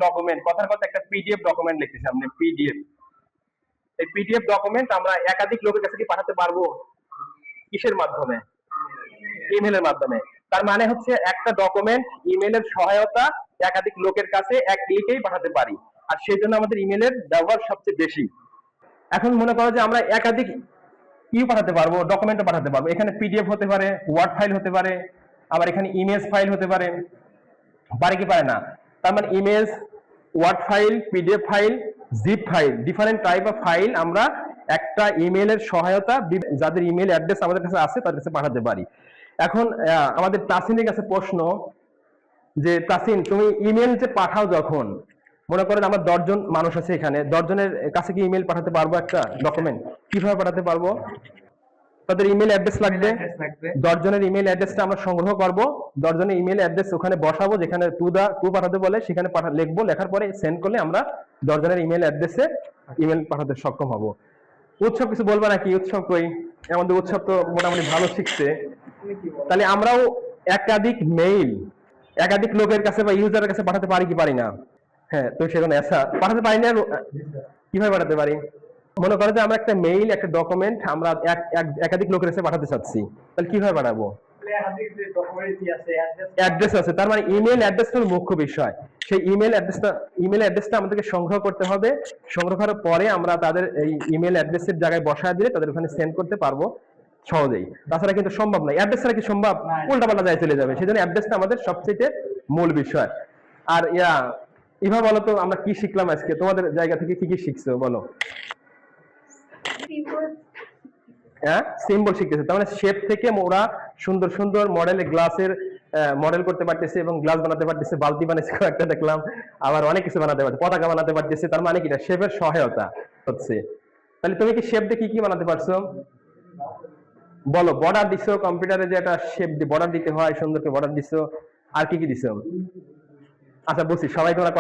Document, কথার কথা একটা পিডিএফ ডকুমেন্ট লিখতেছি আপনি, পিডিএফ। এই পিডিএফ ডকুমেন্ট আমরা একাধিক লোকের কাছে কি পাঠাতে পারবো? কিসের মাধ্যমে? ইমেলের মাধ্যমে। তার মানে হচ্ছে একটা ডকুমেন্ট ইমেলের সহায়তা একাধিক লোকের কাছে এক ক্লিকেই পাঠাতে পারি, আর সেই জন্য আমাদের ইমেলের ব্যবহার সবচেয়ে বেশি। এখন মনে করো যে আমরা একাধিক পাঠাতে পারবো, ডকুমেন্টও পাঠাতে পারবো। এখানে পিডিএফ হতে পারে, ওয়ার্ড ফাইল হতে পারে, আবার এখানে ইমেজ ফাইল হতে পারে। পারে কি পারে না? তার মানে image, word file, PDF file, zip file, different type of file আমরা একটা ইমেলের সহায়তা যাদের ইমেল অ্যাড্রেস আমাদের কাছে আছে তাদের কাছে পাঠাতে পারি। এখন আমাদের তাসিনের কাছে প্রশ্ন যে তাসিন, তুমি ইমেল যে পাঠাও, যখন মনে করেন আমার 10 জন মানুষ আছে, এখানে 10 জনের কাছে কি ইমেল পাঠাতে পারবো একটা ডকুমেন্ট? কিভাবে পাঠাতে পারবো? তাদের ইমেল অ্যাড্রেস লাগবে। 10 জনের ইমেল অ্যাড্রেসটা আমরা সংগ্রহ করব, 10 জনের ইমেল অ্যাড্রেস ওখানে বসাবো, যেখানে টু পাঠাতে বলে সেখানে লিখবো, লেখার পরে সেন্ড করলে আমরা 10 জনের ইমেল অ্যাড্রেসে ইমেল পাঠাতে সক্ষম হব। উৎসব কিছু বলবা নাকি? উৎসব কই? আমাদের উৎসব তো মোটামুটি ভালো শিখছে। তাহলে আমরাও একাধিক মেইল একাধিক লোকের কাছে বা ইউজারের কাছে পাঠাতে পারি কি পারি না? হ্যাঁ, তো সেখানে পাঠাতে পারি না। কিভাবে পাঠাতে পারি? মনে করো যে আমরা একটা মেইল, একটা ডকুমেন্ট আমরা একাধিক লোকের কাছে পাঠাতে চাচ্ছি, তাহলে কিভাবে পাঠাবো? অ্যাড্রেস আছে, তার মানে ইমেল অ্যাড্রেসটা হলো মুখ্য বিষয়। সেই ইমেল অ্যাড্রেসটা আমাদেরকে সংগ্রহ করতে হবে। সংগ্রহ করার পরে আমরা তাদের এই ইমেল অ্যাড্রেসের জায়গায় বসায় দিলে তাদের ওখানে সেন্ড করতে পারবো সহজেই। তাছাড়া কিন্তু সম্ভব নয়। অ্যাড্রেস ছাড়া কি সম্ভব? উল্টাপাল্টা যায় চলে যাবে। সেজন্য অ্যাড্রেসটা আমাদের সবচেয়ে মূল বিষয়। আর ইভা বলো তো, আমরা কি শিখলাম আজকে? তোমাদের জায়গা থেকে কি কি শিখছো বলো? হ্যাঁ, সিম্বল শিখতেছে। তার মানে শেপ থেকে ওরা সুন্দর সুন্দর মডেলের গ্লাসের মডেল করতে পারতেছে এবং গ্লাস বানাতে পারতেছে, বালতি বানাচ্ছে একটা দেখলাম, আবার অনেক কিছু বানাতে পারছে, পতাকা বানাতে পারতেছে। তার মানে কি শেপের সহায়তা হচ্ছে। তাহলে তুমি কি শেপ দিয়ে কি কি বানাতে পারছো বলো? বর্ডার দিছো কম্পিউটারে, যে একটা শেপ দিয়ে বর্ডার দিতে হয়, সুন্দর করে বর্ডার দিছো। আর কি কি দিছো? আচ্ছা বুঝছি, সবাই তোমরা